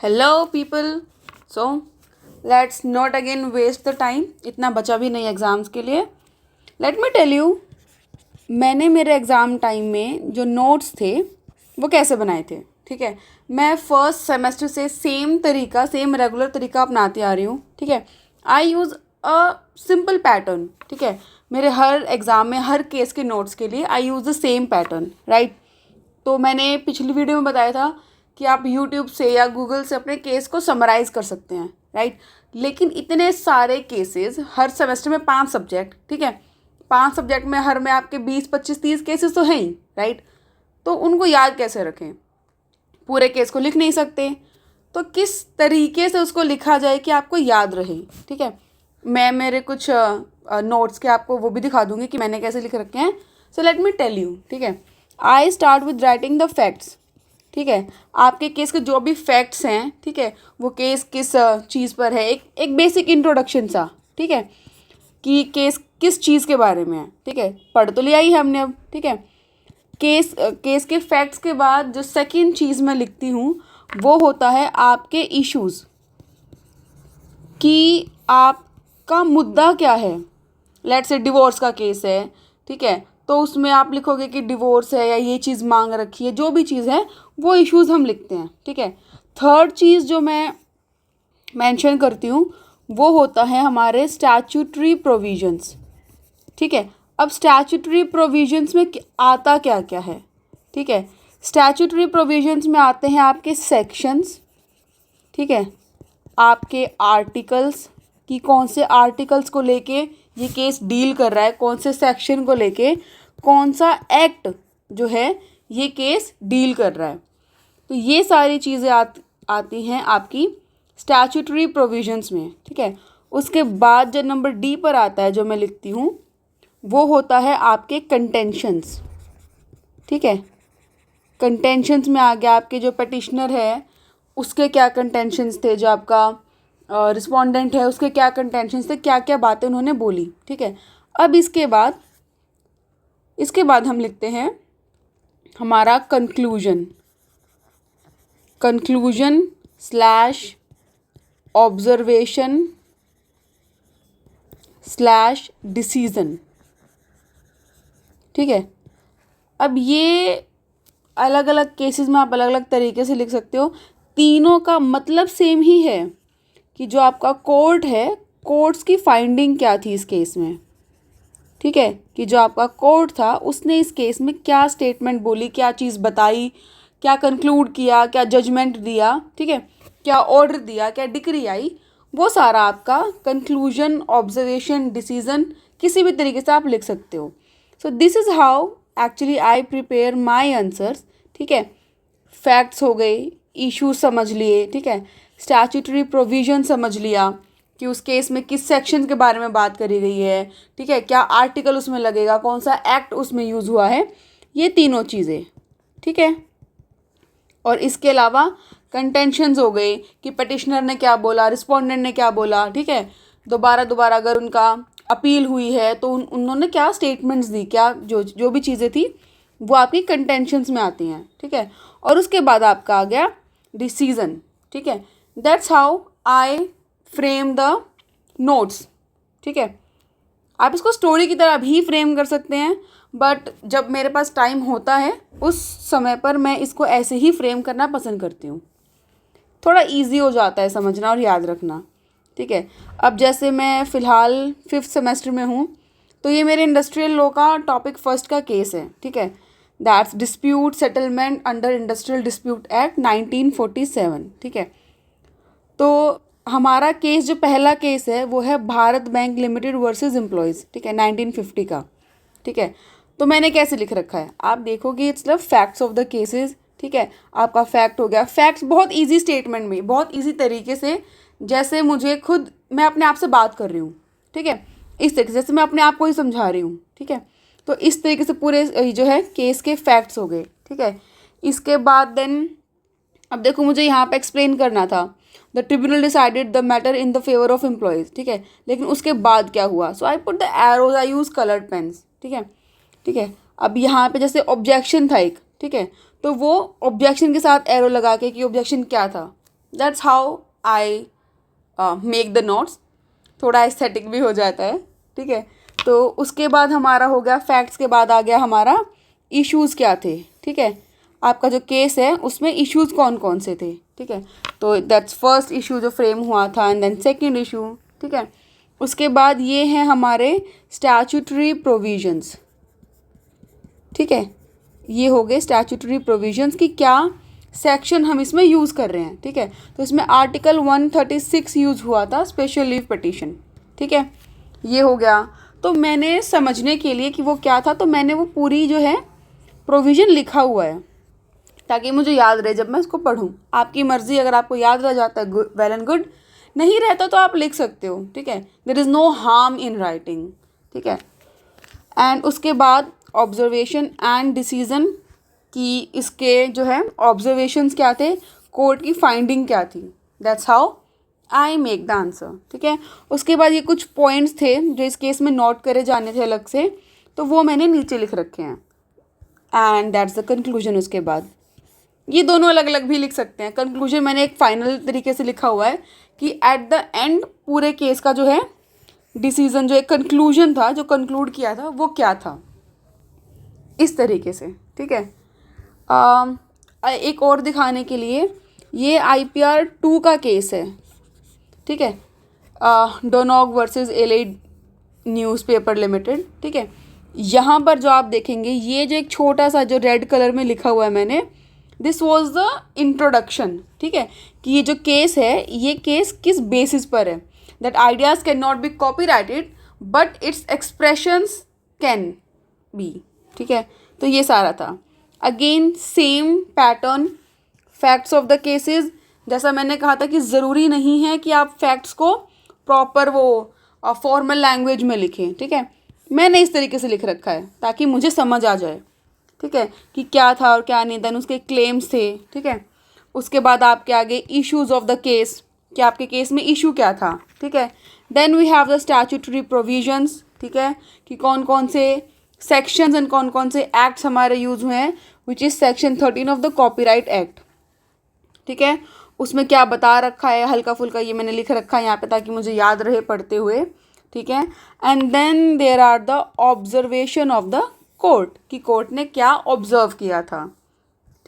Hello people. So let's not again waste the time. इतना बचा भी नहीं एग्ज़ाम्स के लिए। लेट मी टेल यू, मैंने मेरे एग्ज़ाम टाइम में जो नोट्स थे वो कैसे बनाए थे। ठीक है, मैं फर्स्ट सेमेस्टर से सेम रेगुलर तरीका अपनाती आ रही हूँ। ठीक है, आई यूज़ अ सिंपल पैटर्न। ठीक है, मेरे हर एग्ज़ाम में हर केस के नोट्स के लिए I use the same pattern, right. तो मैंने पिछली वीडियो में बताया था कि आप यूट्यूब से या गूगल से अपने केस को समराइज़ कर सकते हैं, राइट। लेकिन इतने सारे केसेस, हर सेमेस्टर में 5 सब्जेक्ट, ठीक है, 5 सब्जेक्ट में हर में आपके 20 25 30 केसेस तो हैं ही, राइट। तो उनको याद कैसे रखें, पूरे केस को लिख नहीं सकते, तो किस तरीके से उसको लिखा जाए कि आपको याद रहे। ठीक है, मैं मेरे कुछ नोट्स के आपको वो भी दिखा दूंगी कि मैंने कैसे लिख रखे हैं। So let me tell you. ठीक है, I start with writing the facts. ठीक है, आपके केस के जो भी फैक्ट्स हैं, ठीक है, वो केस किस चीज़ पर है, एक बेसिक इंट्रोडक्शन सा। ठीक है, कि केस किस चीज़ के बारे में है। ठीक है, पढ़ तो लिया ही है हमने अब। ठीक है, केस के फैक्ट्स के बाद जो सेकंड चीज़ मैं लिखती हूँ वो होता है आपके इश्यूज़, कि आपका मुद्दा क्या है। लेट्स से डिवोर्स का केस है, ठीक है, तो उसमें आप लिखोगे कि डिवोर्स है या ये चीज़ मांग रखी है, जो भी चीज़ है वो इश्यूज़ हम लिखते हैं। ठीक है, थर्ड चीज़ जो मैं मेंशन करती हूँ वो होता है हमारे स्टैट्यूटरी प्रोविजंस। ठीक है, अब स्टैट्यूटरी प्रोविजंस में आता क्या क्या है। ठीक है, स्टैट्यूटरी प्रोविजंस में आते हैं आपके सेक्शंस, ठीक है, आपके आर्टिकल्स, कि कौन से आर्टिकल्स को लेके ये केस डील कर रहा है, कौन से सेक्शन को लेके कौन सा एक्ट जो है ये केस डील कर रहा है। तो ये सारी चीज़ें आती हैं आपकी स्टैट्यूटरी प्रोविजंस में। ठीक है, उसके बाद जो नंबर डी पर आता है जो मैं लिखती हूँ वो होता है आपके कंटेंशंस। ठीक है, कंटेंशंस में आ गया आपके जो पटिशनर है उसके क्या कंटेंशंस थे, जो आपका रिस्पोंडेंट है उसके क्या कंटेंशंस थे, क्या क्या बातें उन्होंने बोली। ठीक है, अब इसके बाद हम लिखते हैं हमारा conclusion slash observation slash decision. ठीक है, अब ये अलग अलग केसेस में आप अलग अलग तरीके से लिख सकते हो। तीनों का मतलब सेम ही है कि जो आपका कोर्ट है, कोर्ट्स की फाइंडिंग क्या थी इस केस में। ठीक है, कि जो आपका कोर्ट था उसने इस केस में क्या स्टेटमेंट बोली, क्या चीज़ बताई, क्या कंक्लूड किया, क्या जजमेंट दिया। ठीक है, क्या ऑर्डर दिया, क्या डिक्री आई, वो सारा आपका कंक्लूजन ऑब्जर्वेशन डिसीजन किसी भी तरीके से आप लिख सकते हो। So this is how actually I prepare my answers. ठीक है, फैक्ट्स हो गए, इश्यूज समझ लिए, ठीक है, स्टैट्यूटरी प्रोविजन समझ लिया कि उस केस में किस सेक्शन के बारे में बात करी गई है, ठीक है, क्या आर्टिकल उसमें लगेगा, कौन सा एक्ट उसमें यूज़ हुआ है, ये तीनों चीज़ें। ठीक है, और इसके अलावा कंटेंशंस हो गए कि पटिशनर ने क्या बोला, रिस्पोंडेंट ने क्या बोला। ठीक है, दोबारा दोबारा अगर उनका अपील हुई है तो उन्होंने क्या स्टेटमेंट्स दी, क्या जो भी चीज़ें थी वो आपकी कंटेंशंस में आती हैं। ठीक है, और उसके बाद आपका आ गया डिसीजन। ठीक है, that's how I frame the notes. ठीक है, आप इसको स्टोरी की तरह भी फ्रेम कर सकते हैं, बट जब मेरे पास टाइम होता है उस समय पर मैं इसको ऐसे ही फ्रेम करना पसंद करती हूँ। थोड़ा इजी हो जाता है समझना और याद रखना। ठीक है, अब जैसे मैं फ़िलहाल 5th सेमेस्टर में हूँ, तो ये मेरे इंडस्ट्रियल लॉ का टॉपिक फर्स्ट का केस है। ठीक है, that's dispute settlement under industrial dispute act 1947। ठीक है, तो हमारा केस जो पहला केस है वो है Bharat bank limited versus employees. ठीक है, 1950 का। ठीक है, तो मैंने कैसे लिख रखा है आप देखोगे, it's the facts of the cases. ठीक है, आपका फैक्ट हो गया, फैक्ट्स बहुत इजी स्टेटमेंट में, बहुत इजी तरीके से, जैसे मुझे खुद मैं अपने आप से बात कर रही हूँ। ठीक है, इस तरीके से, जैसे मैं अपने आप को ही समझा रही हूँ। ठीक है, तो इस तरीके से पूरे जो है केस के फैक्ट्स हो गए। ठीक है, इसके बाद देन अब देखो मुझे यहाँ पे एक्सप्लेन करना था, the tribunal decided the matter in the favour of employees. ठीक है, लेकिन उसके बाद क्या हुआ, so I put the arrows, I use coloured pens. ठीक है, ठीक है, अब यहाँ पे जैसे ऑब्जेक्शन था एक, ठीक है, तो वो ऑब्जेक्शन के साथ एरो लगा के कि ऑब्जेक्शन क्या था, that's how I make the notes. थोड़ा एस्थेटिक भी हो जाता है, ठीक है। तो उसके बाद हमारा हो गया फैक्ट्स के बाद आ गया हमारा इश्यूज़ क्या थे, ठीक है। आपका जो केस है उसमें इश्यूज़ कौन कौन से थे, ठीक है। तो दैट्स फर्स्ट इशू जो फ्रेम हुआ था, एंड देन सेकंड इशू, ठीक है। उसके बाद ये हैं हमारे स्टैट्यूटरी प्रोविजंस, ठीक है। ये हो गए स्टैट्यूटरी प्रोविजंस की क्या सेक्शन हम इसमें यूज़ कर रहे हैं, ठीक है। तो इसमें आर्टिकल 136 यूज़ हुआ था, स्पेशल लीव पटिशन, ठीक है। ये हो गया। तो मैंने समझने के लिए कि वो क्या था, तो मैंने वो पूरी जो है प्रोविज़न लिखा हुआ है ताकि मुझे याद रहे जब मैं इसको पढूं। आपकी मर्ज़ी, अगर आपको याद रह जाता है वेल एंड गुड, नहीं रहता तो आप लिख सकते हो, ठीक है। There is no harm in writing, ठीक है। एंड उसके बाद ऑब्जर्वेशन एंड डिसीजन कि इसके जो है ऑब्जर्वेशंस क्या थे, कोर्ट की फाइंडिंग क्या थी, that's how I make the answer, ठीक है। उसके बाद ये कुछ पॉइंट्स थे जो इस केस में नोट करे जाने थे अलग से, तो वो मैंने नीचे लिख रखे हैं। And that's the conclusion. उसके बाद ये दोनों अलग अलग भी लिख सकते हैं। कंक्लूजन मैंने एक फाइनल तरीके से लिखा हुआ है कि एट द एंड पूरे केस का जो है डिसीजन, जो एक कंक्लूजन था, जो कंक्लूड किया था, वो क्या था, इस तरीके से, ठीक है। एक और दिखाने के लिए, ये IPR 2 का केस है, ठीक है। डोनॉग वर्सेस LA न्यूज़पेपर लिमिटेड, ठीक है। यहाँ पर जो आप देखेंगे, ये जो एक छोटा सा जो रेड कलर में लिखा हुआ है मैंने, दिस वॉज द इंट्रोडक्शन, ठीक है। कि ये जो केस है, ये केस किस बेसिस पर है, that ideas can not be copyrighted but it's expressions can be, ठीक है। तो ये सारा था। Again same pattern, facts of the cases, जैसा मैंने कहा था कि ज़रूरी नहीं है कि आप फैक्ट्स को प्रॉपर वो फॉर्मल लैंग्वेज में लिखें, ठीक है। मैंने इस तरीके से लिख रखा है ताकि मुझे समझ आ जाए, ठीक है, कि क्या था और क्या नहीं। देन उसके क्लेम्स थे, ठीक है। उसके बाद आपके आगे इश्यूज़ ऑफ द केस, कि आपके केस में इशू क्या था, ठीक है। Then we have the statutory provisions, ठीक है, कि कौन कौन से सेक्शंस एंड कौन कौन से एक्ट्स हमारे यूज़ हुए हैं, which is section 13 of the copyright act, ठीक है। उसमें क्या बता रखा है, हल्का फुल्का ये मैंने लिख रखा है यहाँ पे ताकि मुझे याद रहे पढ़ते हुए, ठीक है। And then there are the observation of the court, कि कोर्ट ने क्या ऑब्जर्व किया था,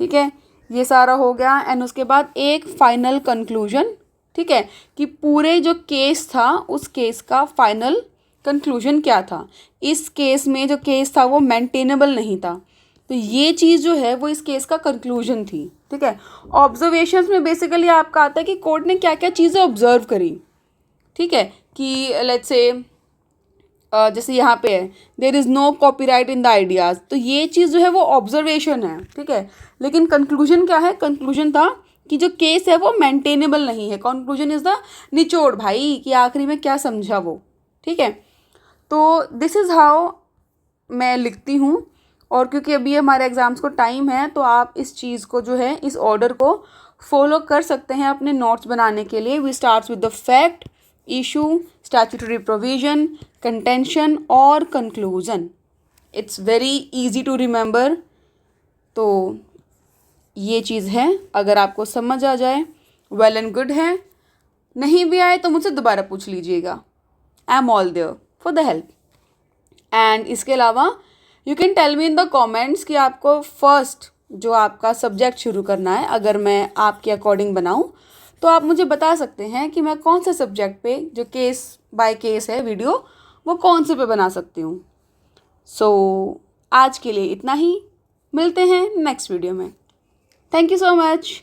ठीक है। ये सारा हो गया। एंड उसके बाद एक फाइनल कंक्लूजन, ठीक है, कि पूरे जो केस था उस केस का फाइनल कंक्लूजन क्या था। इस केस में जो केस था वो मेंटेनेबल नहीं था, तो ये चीज़ जो है वो इस केस का कंक्लूजन थी, ठीक है। ऑब्जर्वेशंस में बेसिकली आपका आता है कि कोर्ट ने क्या क्या चीज़ें ऑब्जर्व करी, ठीक है। कि लेट्स से जैसे यहाँ पे है, there is no copyright in the ideas, तो ये चीज़ जो है वो ऑब्जर्वेशन है, ठीक है। लेकिन कंक्लूजन क्या है, कंक्लूजन था कि जो केस है वो मेंटेनेबल नहीं है। कंक्लूजन इज़ द निचोड़ भाई, कि आखिरी में क्या समझा वो, ठीक है। तो दिस इज़ हाउ मैं लिखती हूँ। और क्योंकि अभी हमारे एग्ज़ाम्स को टाइम है, तो आप इस चीज़ को जो है, इस ऑर्डर को फॉलो कर सकते हैं अपने नोट्स बनाने के लिए। We starts with the fact, issue, statutory provision, contention और conclusion. It's very easy to remember. तो ये चीज़ है, अगर आपको समझ आ जाए वेल एंड गुड है, नहीं भी आए तो मुझसे दोबारा पूछ लीजिएगा। I am all there for the help. And इसके अलावा you can tell me in the comments कि आपको फर्स्ट जो आपका सब्जेक्ट शुरू करना है, अगर मैं आपके अकॉर्डिंग बनाऊं, तो आप मुझे बता सकते हैं कि मैं कौन से सब्जेक्ट पे, जो केस बाय केस है वीडियो, वो कौन से पे बना सकती हूँ। सो आज के लिए इतना ही, मिलते हैं नेक्स्ट वीडियो में। Thank you so much.